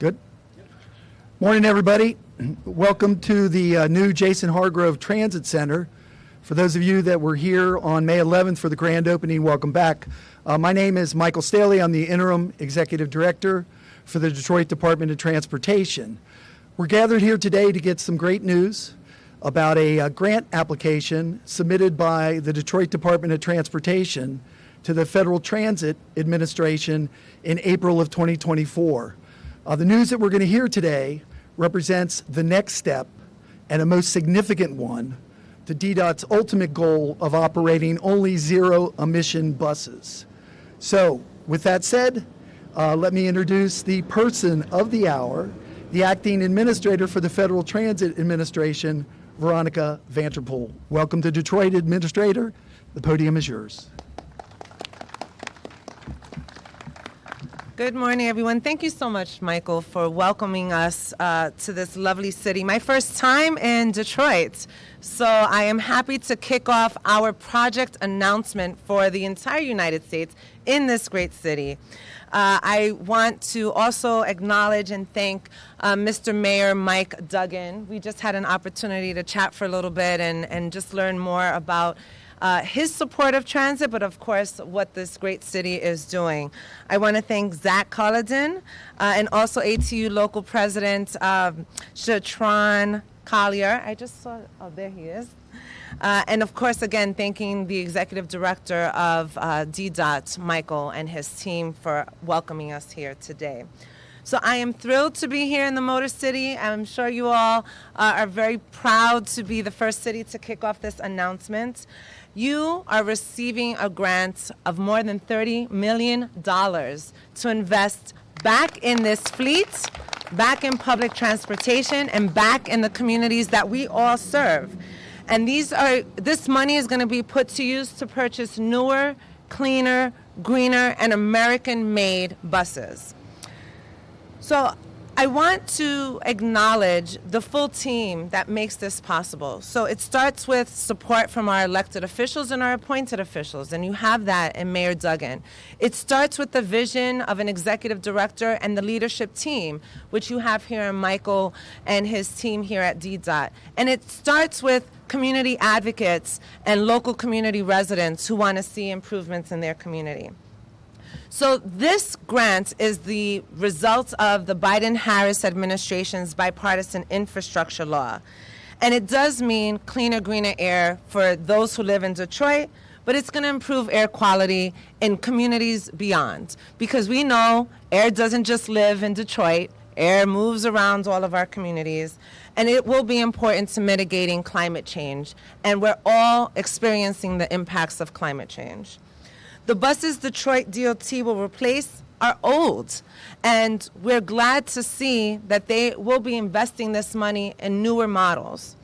Good. Morning, everybody. Welcome to the new Jason Hargrove Transit Center. For those of you that were here on May 11th for the grand opening, welcome back. My name is Michael Staley. I'm the Interim Executive Director for the Detroit Department of Transportation. We're gathered here today to get some great news about a grant application submitted by the Detroit Department of Transportation to the Federal Transit Administration in April of 2024. The news that we're going to hear today represents the next step, and a most significant one, to DDOT's ultimate goal of operating only zero-emission buses. So, with that said, let me introduce the person of the hour, the Acting Administrator for the Federal Transit Administration, Veronica Vanterpool. Welcome to Detroit, Administrator. The podium is yours. Good morning, everyone. Thank you so much, Michael, for welcoming us to this lovely city. My first time in Detroit, so I am happy to kick off our project announcement for the entire United States in this great city. I want to also acknowledge and thank Mr. Mayor Mike Duggan. We just had an opportunity to chat for a little bit and just learn more about his support of transit, but of course what this great city is doing. I want to thank Zach Culloden and also ATU local president Shatron Collier. I just saw, oh, there he is. And of course, again, thanking the executive director of DDOT, Michael, and his team for welcoming us here today. So I am thrilled to be here in the Motor City. I'm sure you all are very proud to be the first city to kick off this announcement. You are receiving a grant of more than $30 million to invest back in this fleet, back in public transportation, and back in the communities that we all serve. And this money is going to be put to use to purchase newer, cleaner, greener, and American-made buses. So I want to acknowledge the full team that makes this possible. So it starts with support from our elected officials and our appointed officials, and you have that in Mayor Duggan. It starts with the vision of an executive director and the leadership team, which you have here in Michael and his team here at DDOT. And it starts with community advocates and local community residents who want to see improvements in their community. So this grant is the result of the Biden-Harris administration's bipartisan infrastructure law. And it does mean cleaner, greener air for those who live in Detroit, but it's going to improve air quality in communities beyond. Because we know air doesn't just live in Detroit, air moves around all of our communities, and it will be important to mitigating climate change. And we're all experiencing the impacts of climate change. The buses Detroit DOT will replace are old, and we're glad to see that they will be investing this money in newer models.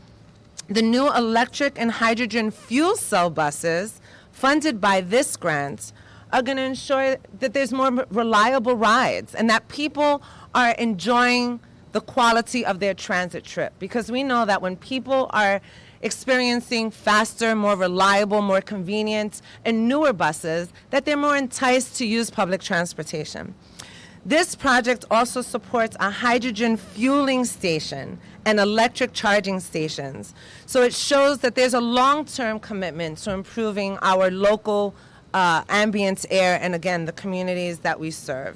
The new electric and hydrogen fuel cell buses funded by this grant are going to ensure that there's more reliable rides and that people are enjoying the quality of their transit trip, because we know that when people are experiencing faster, more reliable, more convenient, and newer buses, that they're more enticed to use public transportation. This project also supports a hydrogen fueling station and electric charging stations. So it shows that there's a long-term commitment to improving our local ambient air and, again, the communities that we serve.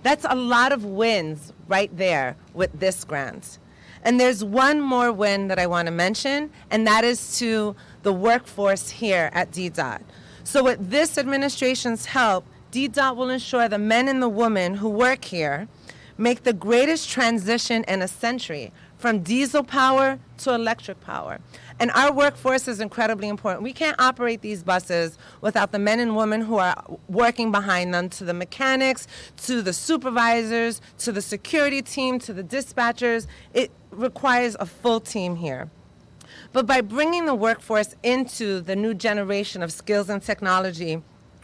That's a lot of wins right there with this grant. And there's one more win that I want to mention, and that is to the workforce here at DDOT. So with this administration's help, DDOT will ensure the men and the women who work here make the greatest transition in a century, from diesel power to electric power. And our workforce is incredibly important. We can't operate these buses without the men and women who are working behind them, to the mechanics, to the supervisors, to the security team, to the dispatchers. It requires a full team here. But by bringing the workforce into the new generation of skills and technology,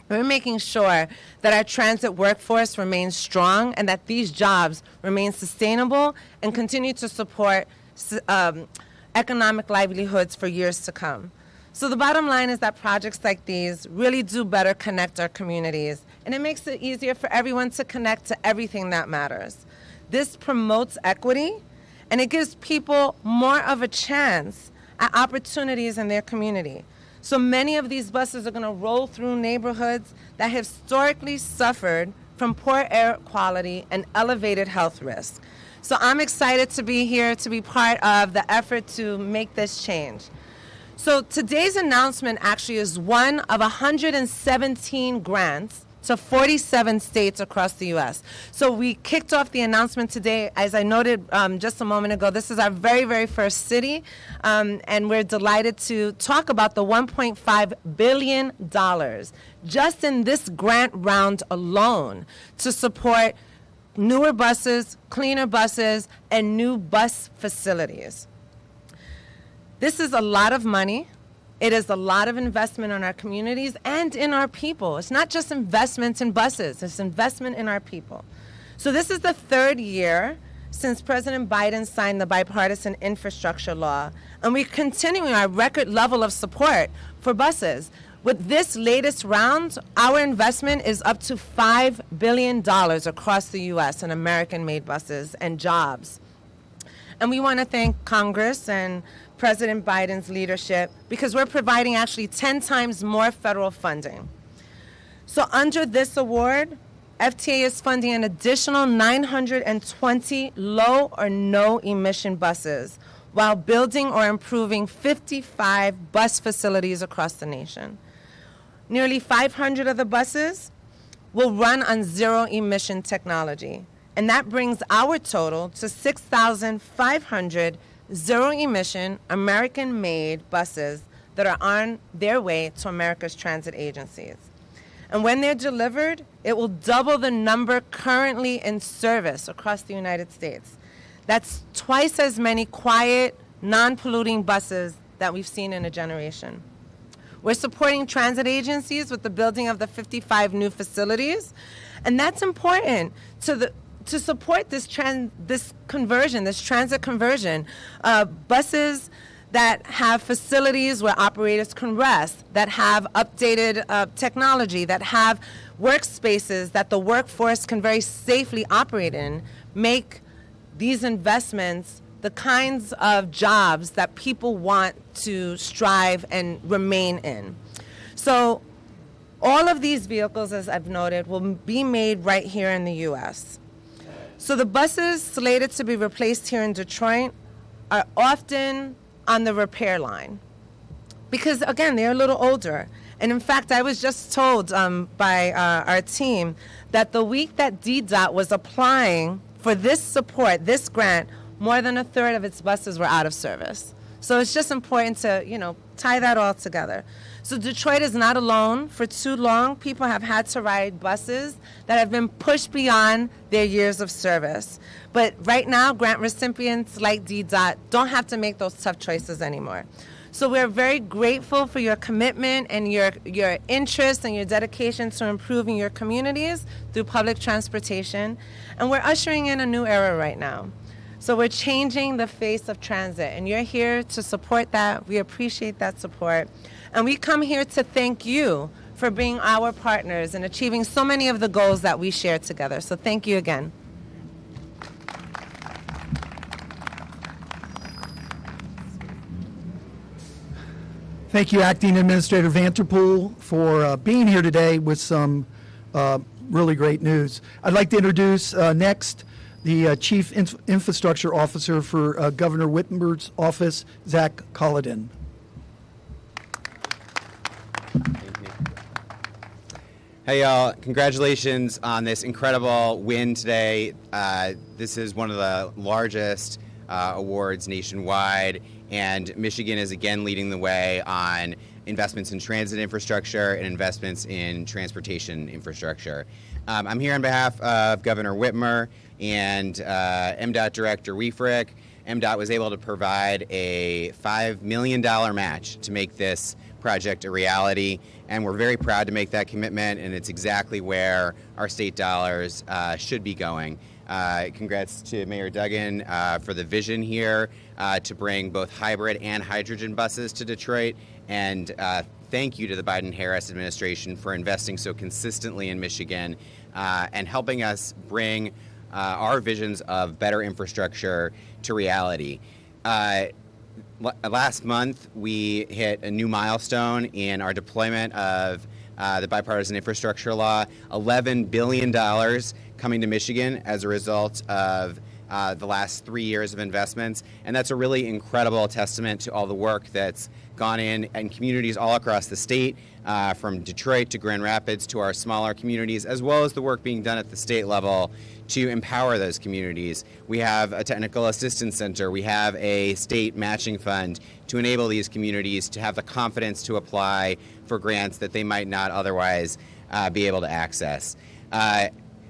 we're making sure that our transit workforce remains strong and that these jobs remain sustainable and continue to support economic livelihoods for years to come. So the bottom line is that projects like these really do better connect our communities, and it makes it easier for everyone to connect to everything that matters. This promotes equity, and it gives people more of a chance at opportunities in their community. So many of these buses are going to roll through neighborhoods that have historically suffered from poor air quality and elevated health risks. So I'm excited to be here to be part of the effort to make this change. So today's announcement actually is one of 117 grants to 47 states across the U.S. So we kicked off the announcement today. As I noted just a moment ago, this is our very, very first city, and we're delighted to talk about the $1.5 billion just in this grant round alone to support newer buses, cleaner buses, and new bus facilities. This is a lot of money. It is a lot of investment in our communities and in our people. It's not just investments in buses, it's investment in our people. So this is the third year since President Biden signed the bipartisan infrastructure law, and we're continuing our record level of support for buses. With this latest round, our investment is up to $5 billion across the U.S. in American-made buses and jobs. And we want to thank Congress and President Biden's leadership because we're providing actually 10 times more federal funding. So under this award, FTA is funding an additional 920 low or no emission buses while building or improving 55 bus facilities across the nation. Nearly 500 of the buses will run on zero emission technology, and that brings our total to 6,500 zero-emission, American-made buses that are on their way to America's transit agencies. And when they're delivered, it will double the number currently in service across the United States. That's twice as many quiet, non-polluting buses that we've seen in a generation. We're supporting transit agencies with the building of the 55 new facilities, and that's important to support this transit conversion. Buses that have facilities where operators can rest, that have updated technology, that have workspaces that the workforce can very safely operate in, make these investments the kinds of jobs that people want to strive and remain in. So all of these vehicles, as I've noted, will be made right here in the U.S. So the buses slated to be replaced here in Detroit are often on the repair line because, again, they're a little older. And in fact, I was just told by our team that the week that DDOT was applying for this support, this grant, more than a third of its buses were out of service. So it's just important to, tie that all together. So Detroit is not alone. For too long, people have had to ride buses that have been pushed beyond their years of service. But right now, grant recipients like DDOT don't have to make those tough choices anymore. So we're very grateful for your commitment and your interest and your dedication to improving your communities through public transportation. And we're ushering in a new era right now. So we're changing the face of transit, and you're here to support that. We appreciate that support. And we come here to thank you for being our partners and achieving so many of the goals that we share together. So thank you again. Thank you, Acting Administrator Vanterpool, for being here today with some really great news. I'd like to introduce next the Chief Infrastructure Officer for Governor Whitmer's office, Zach Colladin. Hey y'all, congratulations on this incredible win today. This is one of the largest awards nationwide, and Michigan is again leading the way on investments in transit infrastructure and investments in transportation infrastructure. I'm here on behalf of Governor Whitmer and MDOT Director Wiefrich. MDOT was able to provide a $5 million match to make this project a reality, and we're very proud to make that commitment, and it's exactly where our state dollars should be going. Congrats to Mayor Duggan for the vision here to bring both hybrid and hydrogen buses to Detroit, and thank you to the Biden-Harris administration for investing so consistently in Michigan and helping us bring our visions of better infrastructure to reality. Last month, we hit a new milestone in our deployment of the bipartisan infrastructure law, $11 billion coming to Michigan as a result of the last 3 years of investments. And that's a really incredible testament to all the work that's gone in communities all across the state, from Detroit to Grand Rapids to our smaller communities, as well as the work being done at the state level to empower those communities. We have a technical assistance center. We have a state matching fund to enable these communities to have the confidence to apply for grants that they might not otherwise be able to access.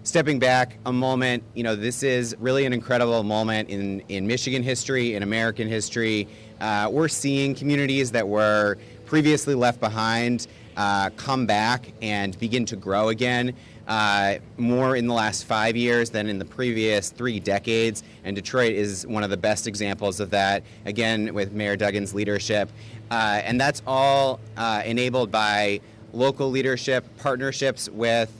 Stepping back a moment, this is really an incredible moment in Michigan history, in American history. We're seeing communities that were previously left behind come back and begin to grow again, more in the last 5 years than in the previous 3 decades. And Detroit is one of the best examples of that, again, with Mayor Duggan's leadership. And that's all enabled by local leadership, partnerships with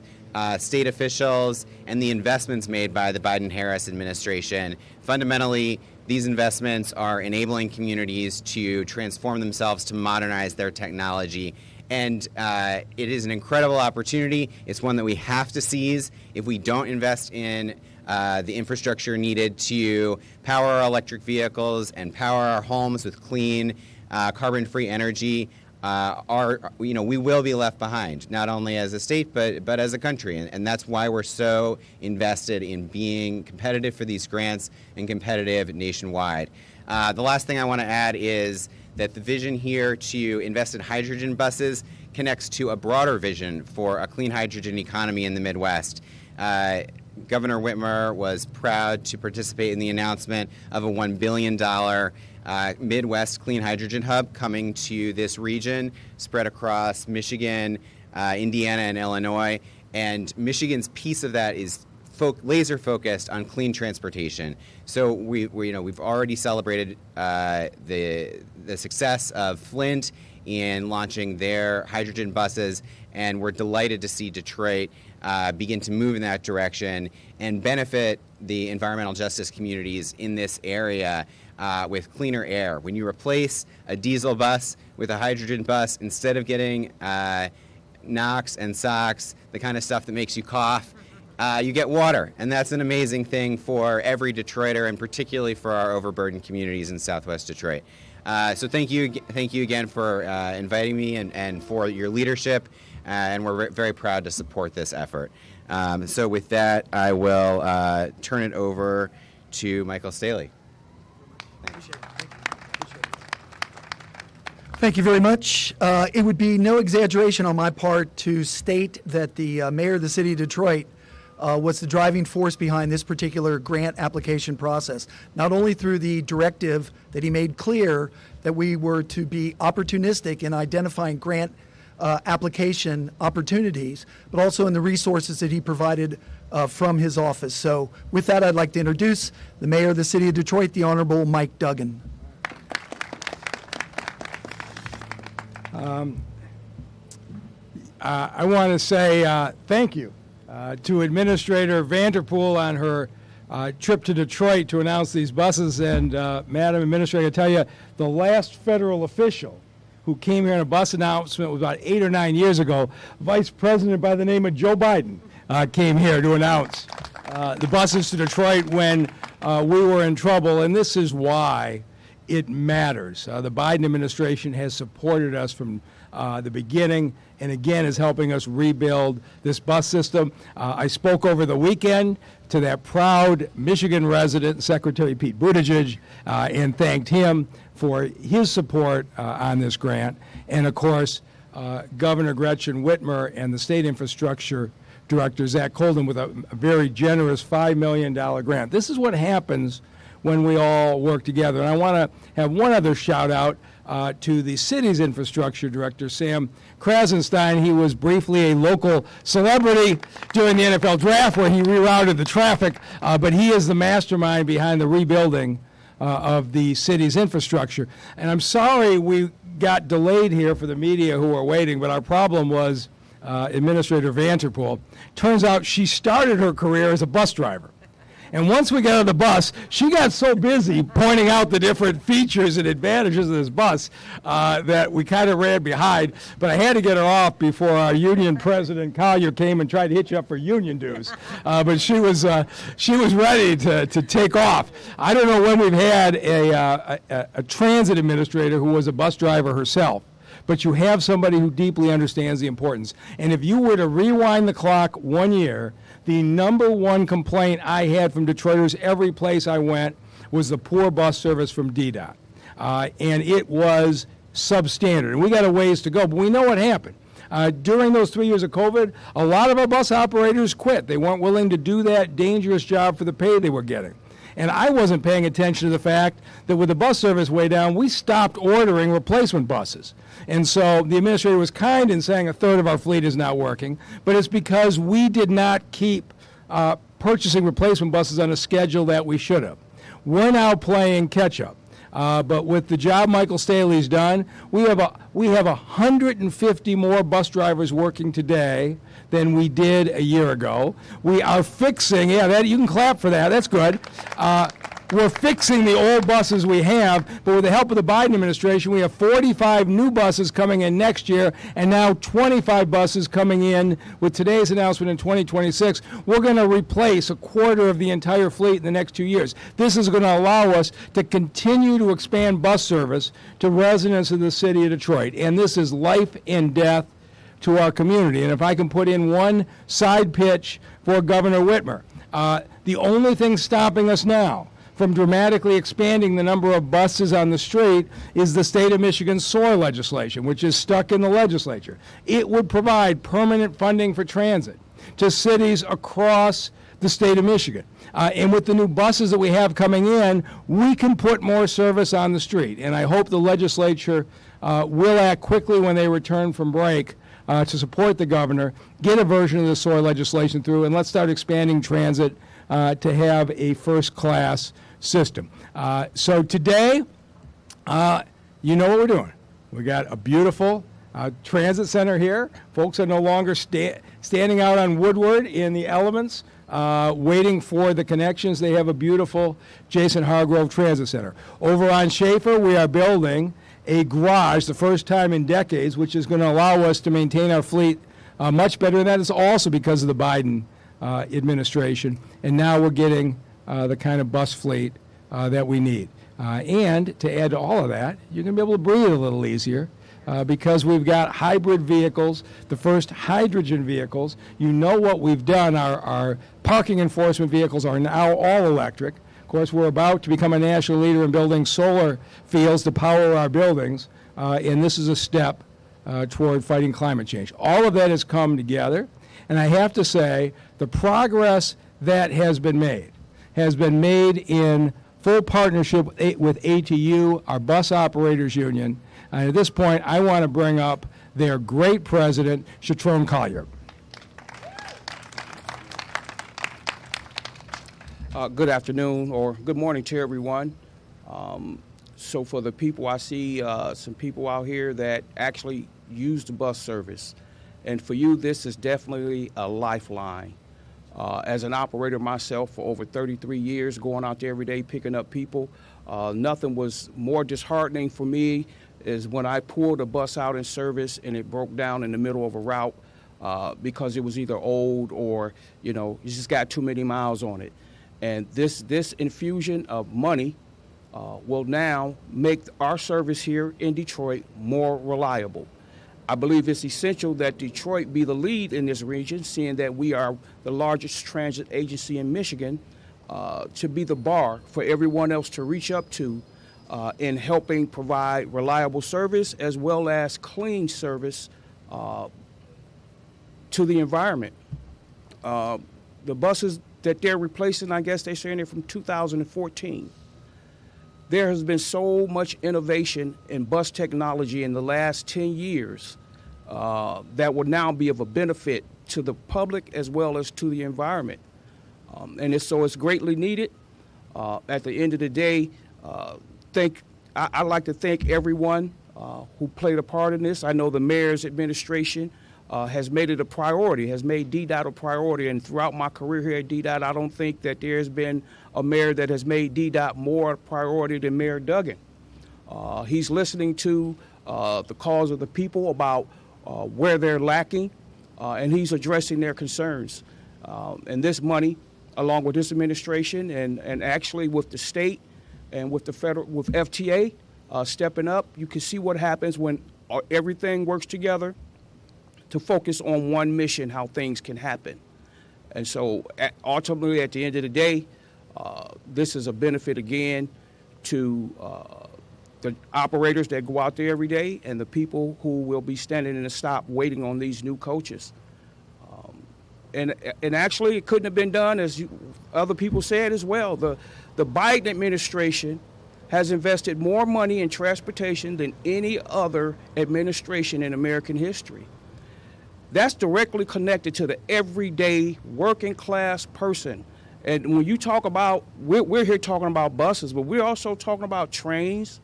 state officials, and the investments made by the Biden-Harris administration. Fundamentally, these investments are enabling communities to transform themselves, to modernize their technology. And it is an incredible opportunity. It's one that we have to seize. If we don't invest in the infrastructure needed to power our electric vehicles and power our homes with clean, carbon-free energy, we will be left behind, not only as a state, but as a country. And that's why we're so invested in being competitive for these grants and competitive nationwide. The last thing I want to add is that the vision here to invest in hydrogen buses connects to a broader vision for a clean hydrogen economy in the Midwest. Governor Whitmer was proud to participate in the announcement of a $1 billion Midwest Clean Hydrogen Hub coming to this region, spread across Michigan, Indiana, and Illinois. And Michigan's piece of that is laser focused on clean transportation. So we've already celebrated the success of Flint in launching their hydrogen buses, and we're delighted to see Detroit begin to move in that direction and benefit the environmental justice communities in this area with cleaner air. When you replace a diesel bus with a hydrogen bus, instead of getting NOx and SOx, the kind of stuff that makes you cough, you get water, and that's an amazing thing for every Detroiter, and particularly for our overburdened communities in Southwest Detroit. So thank you again for inviting me and for your leadership, and we're very proud to support this effort. So with that, I will turn it over to Michael Staley. Thank you very much. It would be no exaggeration on my part to state that the mayor of the city of Detroit was the driving force behind this particular grant application process, not only through the directive that he made clear that we were to be opportunistic in identifying grant application opportunities, but also in the resources that he provided from his office. So with that, I'd like to introduce the mayor of the city of Detroit, the Honorable Mike Duggan. I want to say thank you to Administrator Vanderpool on her trip to Detroit to announce these buses. And Madam Administrator, I tell you, the last federal official who came here on a bus announcement was about 8 or 9 years ago. Vice President by the name of Joe Biden came here to announce the buses to Detroit when we were in trouble. And this is why it matters. The Biden administration has supported us from the beginning, and again is helping us rebuild this bus system. I spoke over the weekend to that proud Michigan resident, Secretary Pete Buttigieg, and thanked him for his support on this grant. And of course, Governor Gretchen Whitmer and the State Infrastructure Director, Zach Colden, with a very generous $5 million grant. This is what happens when we all work together. And I want to have one other shout out to the city's infrastructure director, Sam Krasenstein. He was briefly a local celebrity during the NFL draft where he rerouted the traffic, but he is the mastermind behind the rebuilding of the city's infrastructure. And I'm sorry we got delayed here for the media who are waiting, but our problem was Administrator Vanderpool. Turns out she started her career as a bus driver. And once we got on the bus, she got so busy pointing out the different features and advantages of this bus that we kind of ran behind. But I had to get her off before our union president, Collier, came and tried to hit you up for union dues. But she was ready to take off. I don't know when we've had a transit administrator who was a bus driver herself, but you have somebody who deeply understands the importance. And if you were to rewind the clock 1 year, the number one complaint I had from Detroiters every place I went was the poor bus service from DDOT. And it was substandard. And we got a ways to go, but we know what happened. During those 3 years of COVID, a lot of our bus operators quit. They weren't willing to do that dangerous job for the pay they were getting. And I wasn't paying attention to the fact that with the bus service way down, we stopped ordering replacement buses. And so the administrator was kind in saying a third of our fleet is not working, but it's because we did not keep purchasing replacement buses on a schedule that we should have. We're now playing catch up. But with the job Michael Staley's done, we have 150 more bus drivers working today than we did a year ago. We are fixing, you can clap for that, that's good. We're fixing the old buses we have, but with the help of the Biden administration, we have 45 new buses coming in next year, and now 25 buses coming in with today's announcement in 2026. We're going to replace a quarter of the entire fleet in the next 2 years. This is going to allow us to continue to expand bus service to residents of the city of Detroit, and this is life and death to our community. And if I can put in one side pitch for Governor Whitmer, the only thing stopping us now from dramatically expanding the number of buses on the street is the state of Michigan's SOAR legislation, which is stuck in the legislature. It would provide permanent funding for transit to cities across the state of Michigan. And with the new buses that we have coming in, we can put more service on the street. And I hope the legislature will act quickly when they return from break to support the governor, get a version of the SOAR legislation through, and let's start expanding transit to have a first-class system. So today, you know what we're doing. We got a beautiful transit center here. Folks are no longer standing out on Woodward in the elements, waiting for the connections. They have a beautiful Jason Hargrove Transit Center. Over on Schaefer, we are building a garage, the first time in decades, which is going to allow us to maintain our fleet much better than that. It's also because of the Biden administration. And now we're getting the kind of bus fleet that we need. And to add to all of that, you're going to be able to breathe a little easier because we've got hybrid vehicles, the first hydrogen vehicles. You know what we've done. Our parking enforcement vehicles are now all electric. Of course, we're about to become a national leader in building solar fields to power our buildings, and this is a step toward fighting climate change. All of that has come together, and I have to say the progress that has been made in full partnership with ATU, our bus operators union. And at this point, I want to bring up their great president, Shatron Collier. Good afternoon or good morning to everyone. So for the people, I see some people out here that actually use the bus service. And for you, this is definitely a lifeline. As an operator myself for over 33 years, going out there every day, picking up people, nothing was more disheartening for me is when I pulled a bus out in service and it broke down in the middle of a route because it was either old or, you just got too many miles on it. And this infusion of money will now make our service here in Detroit more reliable. I believe it's essential that Detroit be the lead in this region, seeing that we are the largest transit agency in Michigan, to be the bar for everyone else to reach up to in helping provide reliable service as well as clean service to the environment. The buses that they're replacing, I guess they're saying they're from 2014. There has been so much innovation in bus technology in the last 10 years that will now be of a benefit to the public as well as to the environment. And it's greatly needed. At the end of the day, I'd like to thank everyone who played a part in this. I know the mayor's administration has made it a priority, has made DDOT a priority. And throughout my career here at DDOT, I don't think that there's been a mayor that has made DDOT more a priority than Mayor Duggan. He's listening to the calls of the people about where they're lacking, and he's addressing their concerns. And this money, along with this administration and actually with the state and with the federal, with FTA stepping up, you can see what happens when everything works together to focus on one mission, how things can happen. And so ultimately, at the end of the day, this is a benefit again to the operators that go out there every day and the people who will be standing in the stop waiting on these new coaches. And actually, it couldn't have been done, as other people said as well. The Biden administration has invested more money in transportation than any other administration in American history. That's directly connected to the everyday working class person. And when you talk about, we're here talking about buses, but we're also talking about trains,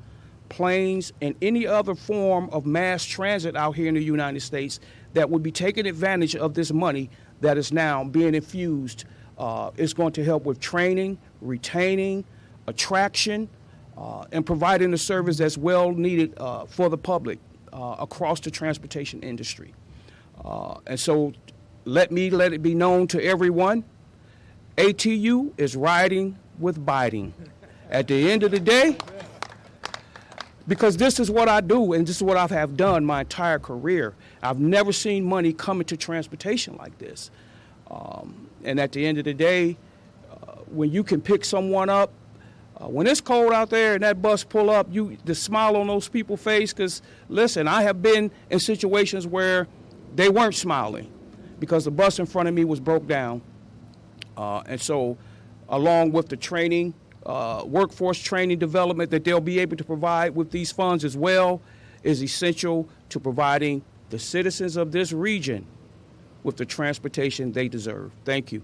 planes, and any other form of mass transit out here in the United States that would be taking advantage of this money that is now being infused. It's going to help with training, retaining, attraction, and providing the service that's well needed for the public across the transportation industry. And so let it be known to everyone, ATU is riding with Biden. At the end of the day, because this is what I do and this is what I have done my entire career. I've never seen money come into transportation like this. And at the end of the day, when you can pick someone up, when it's cold out there and that bus pull up, the smile on those people's face, because listen, I have been in situations where they weren't smiling because the bus in front of me was broke down. And so along with the training, workforce training development that they'll be able to provide with these funds as well is essential to providing the citizens of this region with the transportation they deserve. Thank you.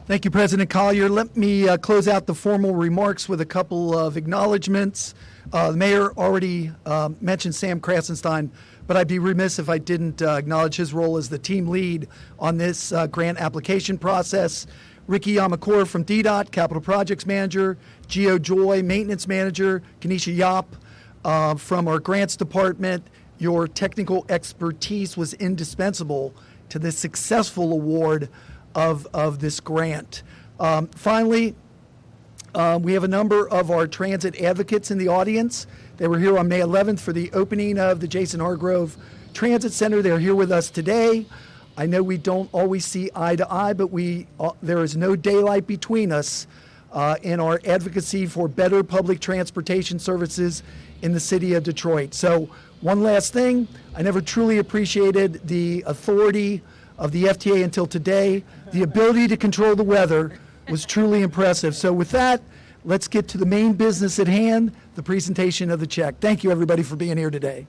Thank you, President Collier. Let me close out the formal remarks with a couple of acknowledgments. The mayor already mentioned Sam Krassenstein, but I'd be remiss if I didn't acknowledge his role as the team lead on this grant application process. Ricky Yamakor from DDOT, Capital Projects Manager, Gio Joy, Maintenance Manager, Kenesha Yop from our Grants Department. Your technical expertise was indispensable to the successful award of this grant. Finally, we have a number of our transit advocates in the audience. They were here on May 11th for the opening of the Jason Hargrove Transit Center. They're here with us today. I know we don't always see eye to eye, but there is no daylight between us in our advocacy for better public transportation services in the city of Detroit. So one last thing, I never truly appreciated the authority of the FTA until today. The ability to control the weather was truly impressive. So with that, let's get to the main business at hand, the presentation of the check. Thank you, everybody, for being here today.